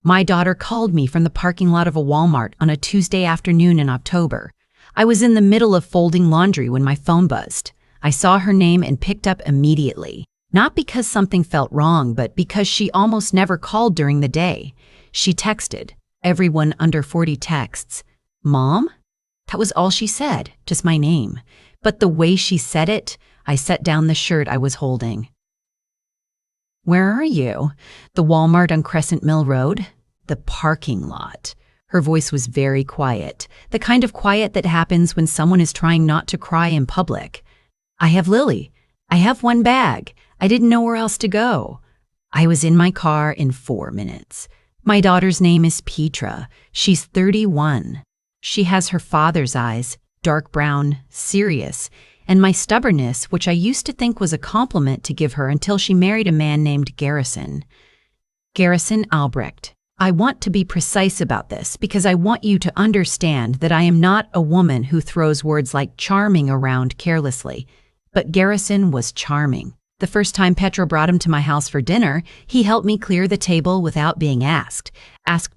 My daughter called me from the parking lot of a Walmart on a Tuesday afternoon in October. I was in the middle of folding laundry when my phone buzzed. I saw her name and picked up immediately. Not because something felt wrong, but because she almost never called during the day. She texted. Everyone under 40 texts. "Mom?" That was all she said, just my name. But the way she said it, I set down the shirt I was holding. "Where are you?" "The Walmart on Crescent Mill Road." "The parking lot." Her voice was very quiet, the kind of quiet that happens when someone is trying not to cry in public. "I have Lily. I have one bag. I didn't know where else to go." I was in my car in 4 minutes. My daughter's name is Petra. She's 31. She has her father's eyes, dark brown, serious, and my stubbornness, which I used to think was a compliment to give her until she married a man named Garrison. Garrison Albrecht. I want to be precise about this because I want you to understand that I am not a woman who throws words like charming around carelessly, but Garrison was charming. The first time Petra brought him to my house for dinner, he helped me clear the table without being asked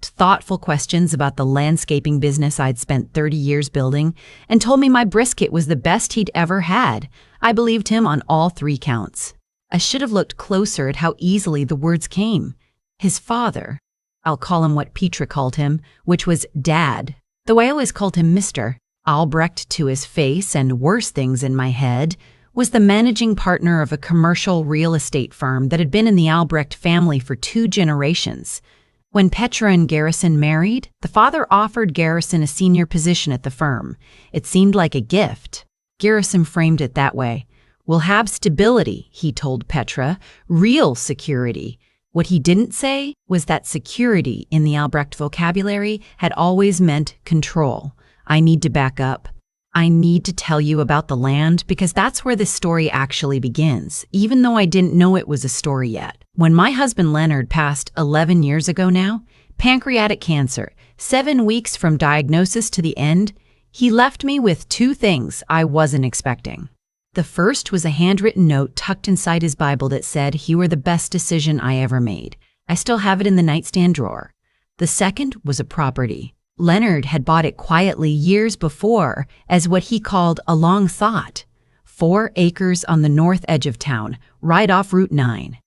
thoughtful questions about the landscaping business I'd spent 30 years building, and told me my brisket was the best he'd ever had. I believed him on all 3 counts. I should have looked closer at how easily the words came. His father, I'll call him what Petra called him, which was Dad, though I always called him Mr. Albrecht to his face and worse things in my head, was the managing partner of a commercial real estate firm that had been in the Albrecht family for 2 generations. When Petra and Garrison married, the father offered Garrison a senior position at the firm. It seemed like a gift. Garrison framed it that way. "We'll have stability," he told Petra, "real security." What he didn't say was that security in the Albrecht vocabulary had always meant control. I need to back up. I need to tell you about the land because that's where this story actually begins, even though I didn't know it was a story yet. When my husband Leonard passed 11 years ago now, pancreatic cancer, 7 weeks from diagnosis to the end, he left me with 2 things I wasn't expecting. The first was a handwritten note tucked inside his Bible that said, "You were the best decision I ever made." I still have it in the nightstand drawer. The second was a property. Leonard had bought it quietly years before as what he called a long thought. 4 acres on the north edge of town, right off Route 9.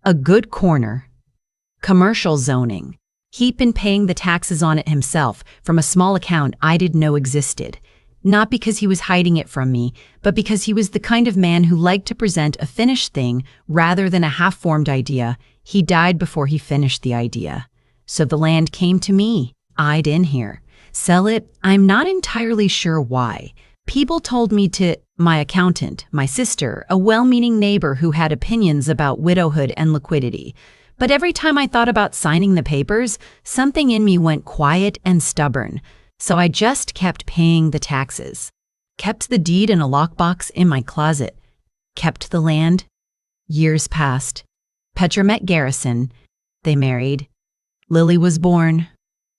A good corner. Commercial zoning. He'd been paying the taxes on it himself from a small account I didn't know existed. Not because he was hiding it from me, but because he was the kind of man who liked to present a finished thing rather than a half-formed idea. He died before he finished the idea. So the land came to me. I'd in here. Sell it? I'm not entirely sure why. People told me to. My accountant, my sister, a well-meaning neighbor who had opinions about widowhood and liquidity. But every time I thought about signing the papers, something in me went quiet and stubborn. So I just kept paying the taxes. Kept the deed in a lockbox in my closet. Kept the land. Years passed. Petra met Garrison. They married. Lily was born.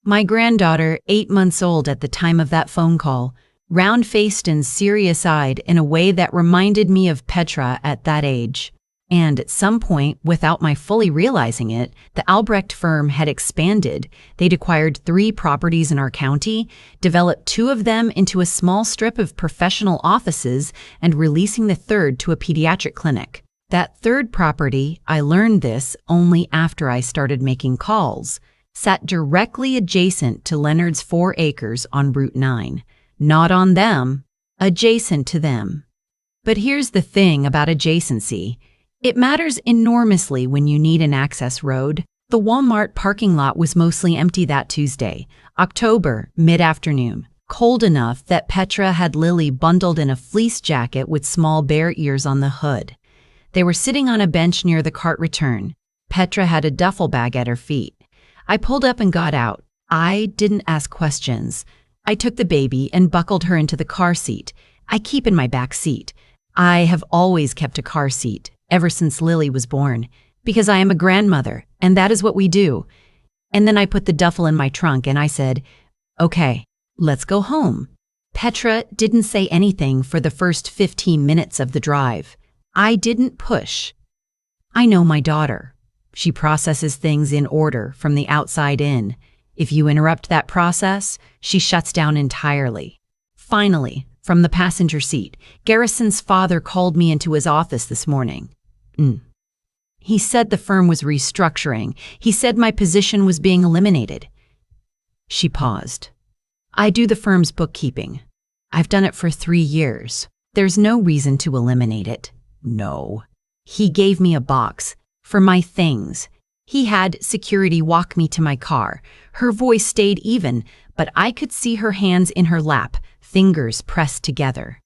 My granddaughter, 8 months old at the time of that phone call, round-faced and serious-eyed in a way that reminded me of Petra at that age. And at some point, without my fully realizing it, the Albrecht firm had expanded. They'd acquired 3 properties in our county, developed 2 of them into a small strip of professional offices, and releasing the 3rd to a pediatric clinic. That 3rd property, I learned this only after I started making calls, sat directly adjacent to Leonard's 4 acres on Route 9. Not on them, adjacent to them. But here's the thing about adjacency. It matters enormously when you need an access road. The Walmart parking lot was mostly empty that Tuesday, October, mid-afternoon, cold enough that Petra had Lily bundled in a fleece jacket with small bear ears on the hood. They were sitting on a bench near the cart return. Petra had a duffel bag at her feet. I pulled up and got out. I didn't ask questions. I took the baby and buckled her into the car seat. I keep in my back seat. I have always kept a car seat, ever since Lily was born, because I am a grandmother, and that is what we do. And then I put the duffel in my trunk and I said, "Okay, let's go home." Petra didn't say anything for the first 15 minutes of the drive. I didn't push. I know my daughter. She processes things in order from the outside in. If you interrupt that process, she shuts down entirely. Finally, from the passenger seat, Garrison's father called me into his office this morning. He said the firm was restructuring. He said my position was being eliminated. She paused. I do the firm's bookkeeping. I've done it for 3 years. There's no reason to eliminate it. No. He gave me a box for my things. He had security walk me to my car. Her voice stayed even, but I could see her hands in her lap, fingers pressed together.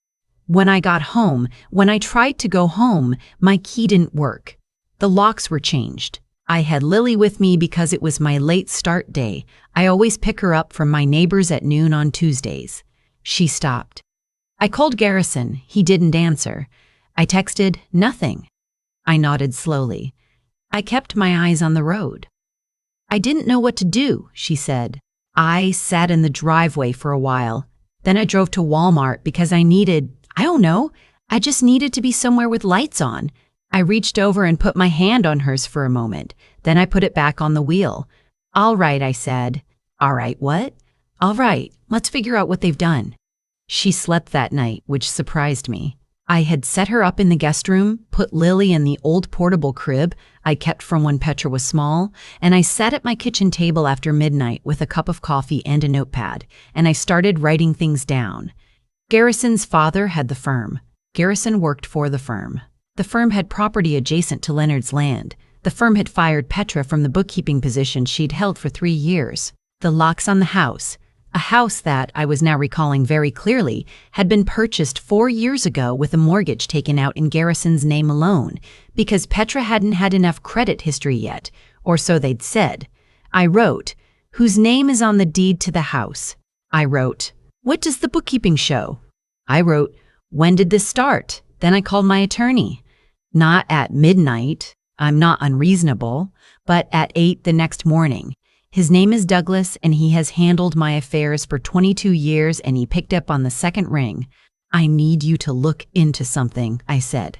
When I got home, when I tried to go home, my key didn't work. The locks were changed. I had Lily with me because it was my late start day. I always pick her up from my neighbors at noon on Tuesdays. She stopped. I called Garrison. He didn't answer. I texted, nothing. I nodded slowly. I kept my eyes on the road. I didn't know what to do, she said. I sat in the driveway for a while. Then I drove to Walmart because I just needed to be somewhere with lights on. I reached over and put my hand on hers for a moment. Then I put it back on the wheel. All right, I said. All right, what? All right, let's figure out what they've done. She slept that night, which surprised me. I had set her up in the guest room, put Lily in the old portable crib I kept from when Petra was small, and I sat at my kitchen table after midnight with a cup of coffee and a notepad, and I started writing things down. Garrison's father had the firm. Garrison worked for the firm. The firm had property adjacent to Leonard's land. The firm had fired Petra from the bookkeeping position she'd held for 3 years. The locks on the house, a house that, I was now recalling very clearly, had been purchased 4 years ago with a mortgage taken out in Garrison's name alone, because Petra hadn't had enough credit history yet, or so they'd said. I wrote, whose name is on the deed to the house? I wrote, what does the bookkeeping show? I wrote, when did this start? Then I called my attorney. Not at midnight, I'm not unreasonable, but at 8 the next morning. His name is Douglas, and he has handled my affairs for 22 years, and he picked up on the second ring. I need you to look into something, I said.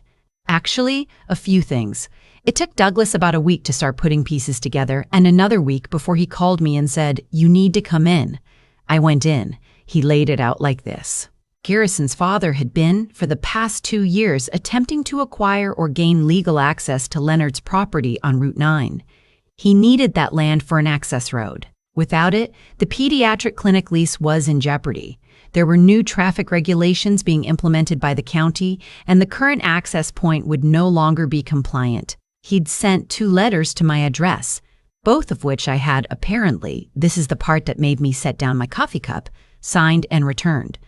Actually, a few things. It took Douglas about a week to start putting pieces together, and another week before he called me and said, you need to come in. I went in. He laid it out like this. Garrison's father had been, for the past 2 years, attempting to acquire or gain legal access to Leonard's property on Route 9. He needed that land for an access road. Without it, the pediatric clinic lease was in jeopardy. There were new traffic regulations being implemented by the county, and the current access point would no longer be compliant. He'd sent 2 letters to my address, both of which I had apparently, this is the part that made me set down my coffee cup, signed and returned.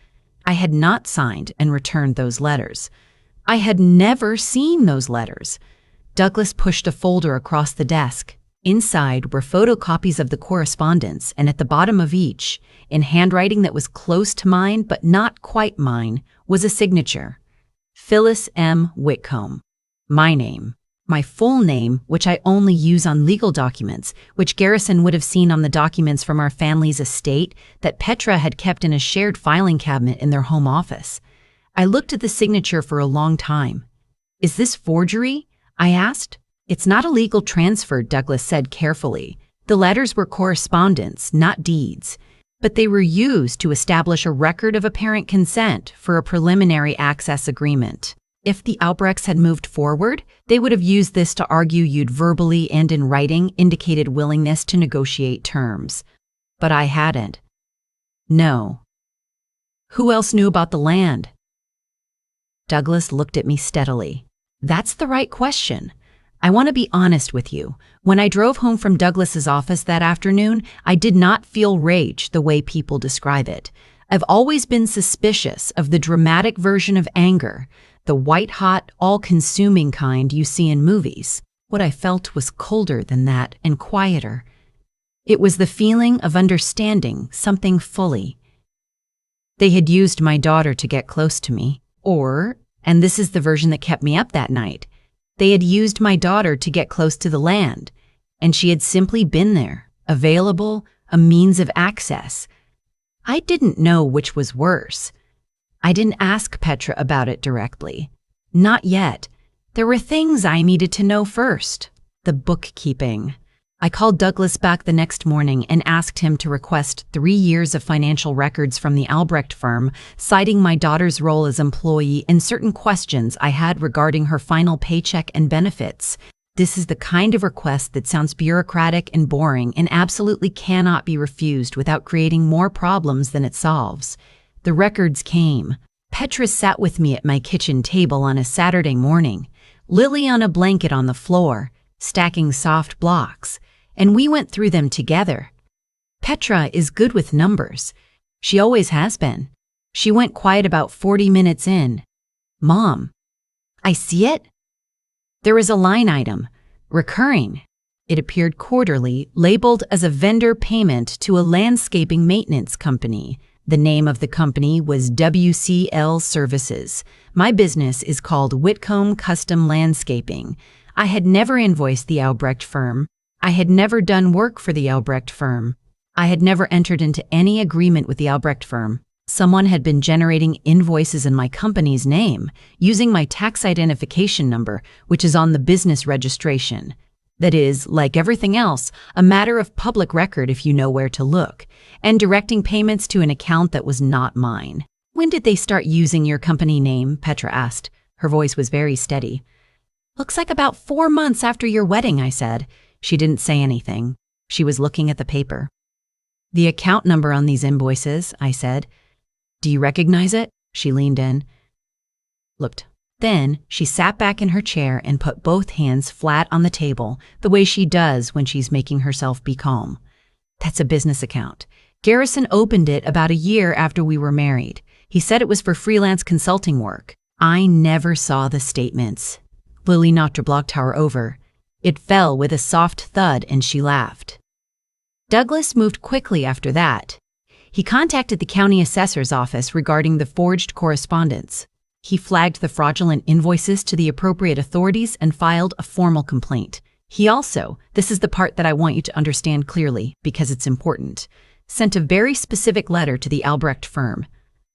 I had not signed and returned those letters. I had never seen those letters. Douglas pushed a folder across the desk. Inside were photocopies of the correspondence, and at the bottom of each, in handwriting that was close to mine but not quite mine, was a signature. Phyllis M. Whitcomb. My name. My full name, which I only use on legal documents, which Garrison would have seen on the documents from our family's estate that Petra had kept in a shared filing cabinet in their home office. I looked at the signature for a long time. Is this forgery? I asked. It's not a legal transfer, Douglas said carefully. The letters were correspondence, not deeds, but they were used to establish a record of apparent consent for a preliminary access agreement. If the Albrechts had moved forward, they would have used this to argue you'd verbally and in writing indicated willingness to negotiate terms. But I hadn't. No. Who else knew about the land? Douglas looked at me steadily. That's the right question. I want to be honest with you. When I drove home from Douglas's office that afternoon, I did not feel rage the way people describe it. I've always been suspicious of the dramatic version of anger, the white-hot, all-consuming kind you see in movies. What I felt was colder than that and quieter. It was the feeling of understanding something fully. They had used my daughter to get close to me, or, and this is the version that kept me up that night, they had used my daughter to get close to the land, and she had simply been there, available, a means of access. I didn't know which was worse. I didn't ask Petra about it directly. Not yet. There were things I needed to know first. The bookkeeping. I called Douglas back the next morning and asked him to request 3 years of financial records from the Albrecht firm, citing my daughter's role as employee and certain questions I had regarding her final paycheck and benefits. This is the kind of request that sounds bureaucratic and boring and absolutely cannot be refused without creating more problems than it solves. The records came. Petra sat with me at my kitchen table on a Saturday morning, Lily on a blanket on the floor, stacking soft blocks, and we went through them together. Petra is good with numbers. She always has been. She went quiet about 40 minutes in. "Mom, I see it?" There was a line item, recurring. It appeared quarterly, labeled as a vendor payment to a landscaping maintenance company. The name of the company was WCL Services. My business is called Whitcomb Custom Landscaping. I had never invoiced the Albrecht firm. I had never done work for the Albrecht firm. I had never entered into any agreement with the Albrecht firm. Someone had been generating invoices in my company's name, using my tax identification number, which is on the business registration. That is, like everything else, a matter of public record if you know where to look, and directing payments to an account that was not mine. "When did they start using your company name?" Petra asked. Her voice was very steady. "Looks like about 4 months after your wedding," I said. She didn't say anything. She was looking at the paper. "The account number on these invoices," I said. "Do you recognize it?" She leaned in. Looked. Then she sat back in her chair and put both hands flat on the table, the way she does when she's making herself be calm. "That's a business account. Garrison opened it about a year after we were married. He said it was for freelance consulting work. I never saw the statements." Lily knocked her block tower over. It fell with a soft thud and she laughed. Douglas moved quickly after that. He contacted the county assessor's office regarding the forged correspondence. He flagged the fraudulent invoices to the appropriate authorities and filed a formal complaint. He also, this is the part that I want you to understand clearly because it's important, sent a very specific letter to the Albrecht firm.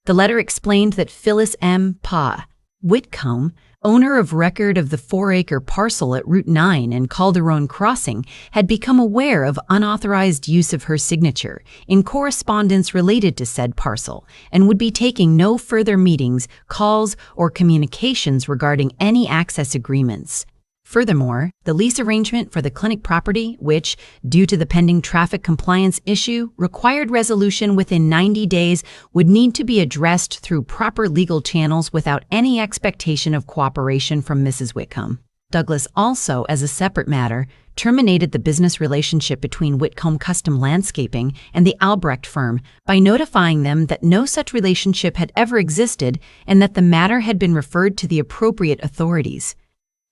The letter explained that Phyllis M. Pa Whitcomb, owner of record of the 4-acre parcel at Route 9 and Calderon Crossing, had become aware of unauthorized use of her signature in correspondence related to said parcel and would be taking no further meetings, calls, or communications regarding any access agreements. Furthermore, the lease arrangement for the clinic property, which, due to the pending traffic compliance issue, required resolution within 90 days, would need to be addressed through proper legal channels without any expectation of cooperation from Mrs. Whitcomb. Douglas also, as a separate matter, terminated the business relationship between Whitcomb Custom Landscaping and the Albrecht firm by notifying them that no such relationship had ever existed and that the matter had been referred to the appropriate authorities.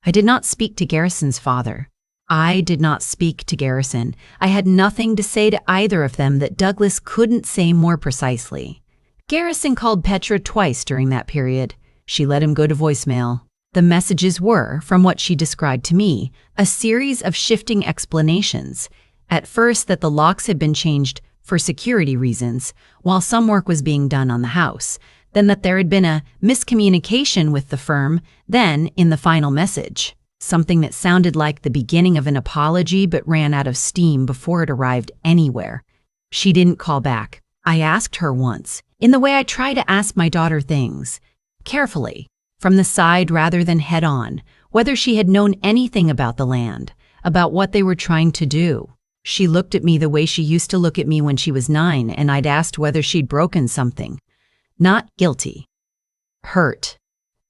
I did not speak to Garrison's father. I did not speak to Garrison. I had nothing to say to either of them that Douglas couldn't say more precisely. Garrison called Petra twice during that period. She let him go to voicemail. The messages were, from what she described to me, a series of shifting explanations. At first that the locks had been changed for security reasons, while some work was being done on the house. Then that there had been a miscommunication with the firm, then in the final message, something that sounded like the beginning of an apology but ran out of steam before it arrived anywhere. She didn't call back. I asked her once, in the way I try to ask my daughter things, carefully, from the side rather than head-on, whether she had known anything about the land, about what they were trying to do. She looked at me the way she used to look at me when she was 9, and I'd asked whether she'd broken something. Not guilty. Hurt.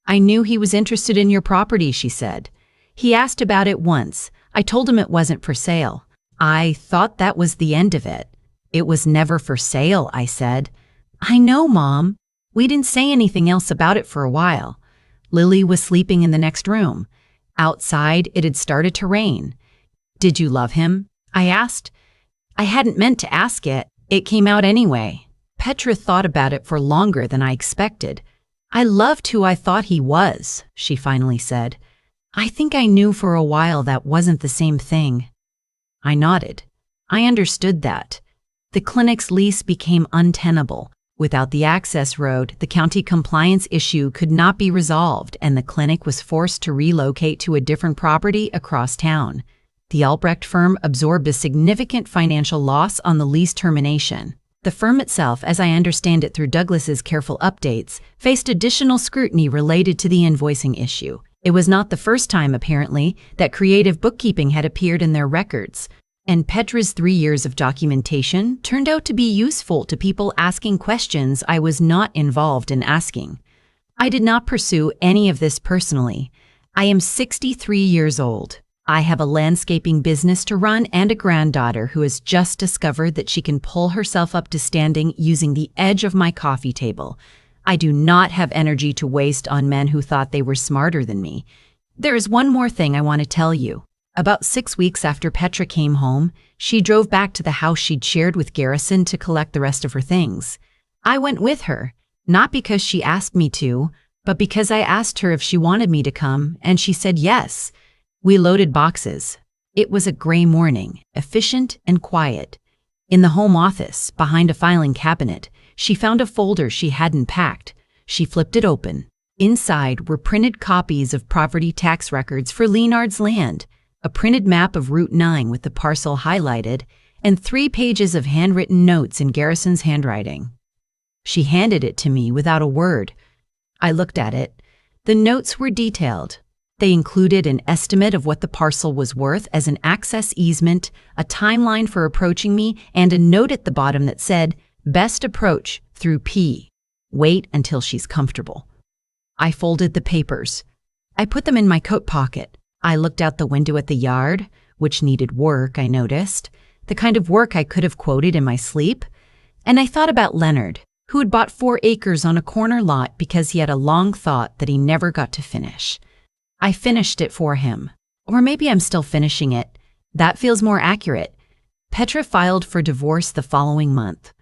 "I knew he was interested in your property," she said. "He asked about it once. I told him it wasn't for sale. I thought that was the end of it." "It was never for sale," I said. "I know, Mom. We didn't say anything else about it for a while." Lily was sleeping in the next room. Outside, it had started to rain. "Did you love him?" I asked. I hadn't meant to ask it. It came out anyway. Petra thought about it for longer than I expected. "I loved who I thought he was," she finally said. "I think I knew for a while that wasn't the same thing." I nodded. I understood that. The clinic's lease became untenable. Without the access road, the county compliance issue could not be resolved, and the clinic was forced to relocate to a different property across town. The Albrecht firm absorbed a significant financial loss on the lease termination. The firm itself, as I understand it through Douglas's careful updates, faced additional scrutiny related to the invoicing issue. It was not the first time, apparently, that creative bookkeeping had appeared in their records, and Petra's 3 years of documentation turned out to be useful to people asking questions I was not involved in asking. I did not pursue any of this personally. I am 63 years old. I have a landscaping business to run and a granddaughter who has just discovered that she can pull herself up to standing using the edge of my coffee table. I do not have energy to waste on men who thought they were smarter than me. There is one more thing I want to tell you. About 6 weeks after Petra came home, she drove back to the house she'd shared with Garrison to collect the rest of her things. I went with her, not because she asked me to, but because I asked her if she wanted me to come, and she said yes. We loaded boxes. It was a gray morning, efficient and quiet. In the home office, behind a filing cabinet, she found a folder she hadn't packed. She flipped it open. Inside were printed copies of property tax records for Leonard's land, a printed map of Route 9 with the parcel highlighted, and 3 pages of handwritten notes in Garrison's handwriting. She handed it to me without a word. I looked at it. The notes were detailed. They included an estimate of what the parcel was worth as an access easement, a timeline for approaching me, and a note at the bottom that said, "Best approach through P. Wait until she's comfortable." I folded the papers. I put them in my coat pocket. I looked out the window at the yard, which needed work, I noticed, the kind of work I could have quoted in my sleep. And I thought about Leonard, who had bought 4 acres on a corner lot because he had a long thought that he never got to finish. I finished it for him. Or maybe I'm still finishing it. That feels more accurate. Petra filed for divorce the following month.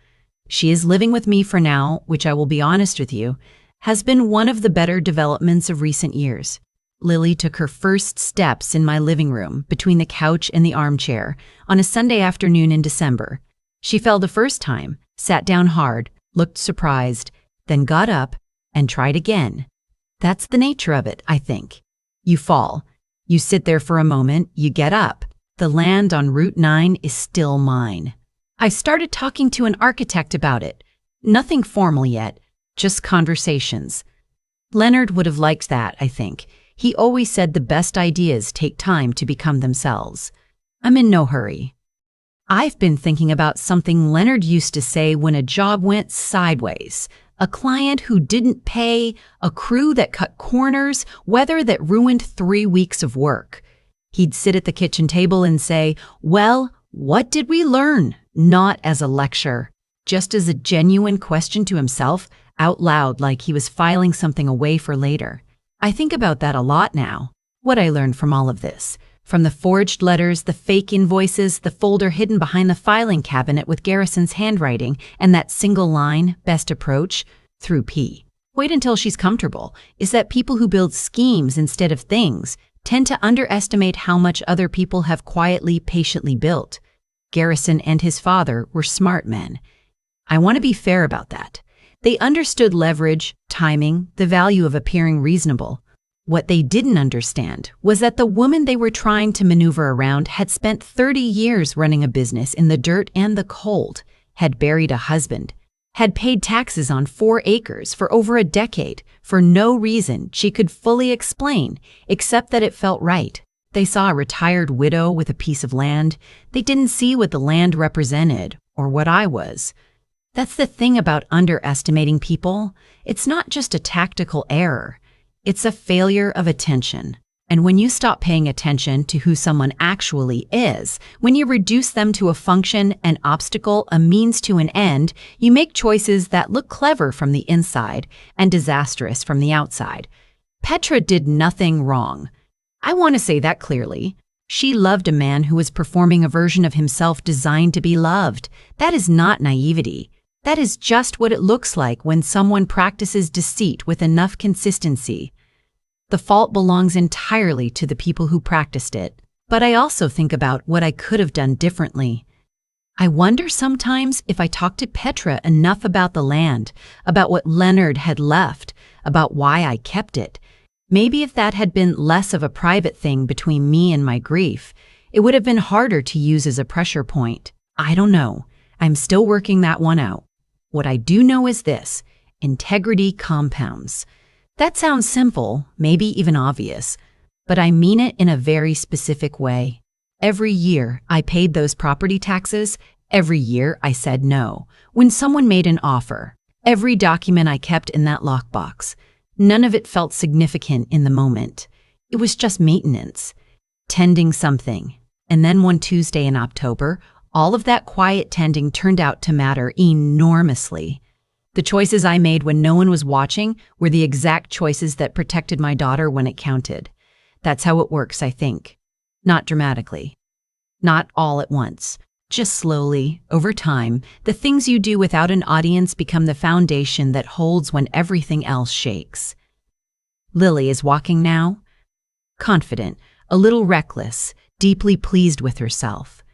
She is living with me for now, which I will be honest with you, has been one of the better developments of recent years. Lily took her first steps in my living room, between the couch and the armchair, on a Sunday afternoon in December. She fell the first time, sat down hard, looked surprised, then got up and tried again. That's the nature of it, I think. You fall. You sit there for a moment, you get up. The land on Route 9 is still mine. I started talking to an architect about it. Nothing formal yet, just conversations. Leonard would have liked that, I think. He always said the best ideas take time to become themselves. I'm in no hurry. I've been thinking about something Leonard used to say when a job went sideways. A client who didn't pay, a crew that cut corners, weather that ruined 3 weeks of work. He'd sit at the kitchen table and say, "Well, what did we learn?" Not as a lecture, just as a genuine question to himself, out loud, like he was filing something away for later. I think about that a lot now. What I learned from all of this. From the forged letters, the fake invoices, the folder hidden behind the filing cabinet with Garrison's handwriting, and that single line, "Best approach through P. Wait until she's comfortable," is that people who build schemes instead of things tend to underestimate how much other people have quietly, patiently built. Garrison and his father were smart men. I want to be fair about that. They understood leverage, timing, the value of appearing reasonable. What they didn't understand was that the woman they were trying to maneuver around had spent 30 years running a business in the dirt and the cold, had buried a husband, had paid taxes on 4 acres for over a decade for no reason she could fully explain, except that it felt right. They saw a retired widow with a piece of land. They didn't see what the land represented or what I was. That's the thing about underestimating people. It's not just a tactical error. It's a failure of attention. And when you stop paying attention to who someone actually is, when you reduce them to a function, an obstacle, a means to an end, you make choices that look clever from the inside and disastrous from the outside. Petra did nothing wrong. I want to say that clearly. She loved a man who was performing a version of himself designed to be loved. That is not naivety. That is just what it looks like when someone practices deceit with enough consistency. The fault belongs entirely to the people who practiced it. But I also think about what I could have done differently. I wonder sometimes if I talked to Petra enough about the land, about what Leonard had left, about why I kept it. Maybe if that had been less of a private thing between me and my grief, It would have been harder to use as a pressure point. I don't know. I'm still working that one out. What I do know is this: integrity compounds. That sounds simple, maybe even obvious, but I mean it in a very specific way. Every year I paid those property taxes. Every year I said no when someone made an offer. Every document I kept in that lockbox. None of it felt significant in the moment. It was just maintenance, tending something. And then one Tuesday in October, all of that quiet tending turned out to matter enormously. The choices I made when no one was watching were the exact choices that protected my daughter when it counted. That's how it works, I think. Not dramatically. Not all at once. Just slowly, over time, the things you do without an audience become the foundation that holds when everything else shakes. Lily is walking now. Confident, a little reckless, deeply pleased with herself.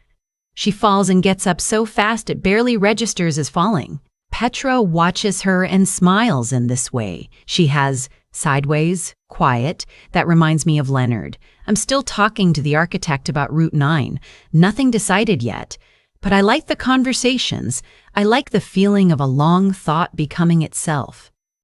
She falls and gets up so fast it barely registers as falling. Petra watches her and smiles in this way. She has sideways, quiet. That reminds me of Leonard. I'm still talking to the architect about Route 9. Nothing decided yet. But I like the conversations. I like the feeling of a long thought becoming itself.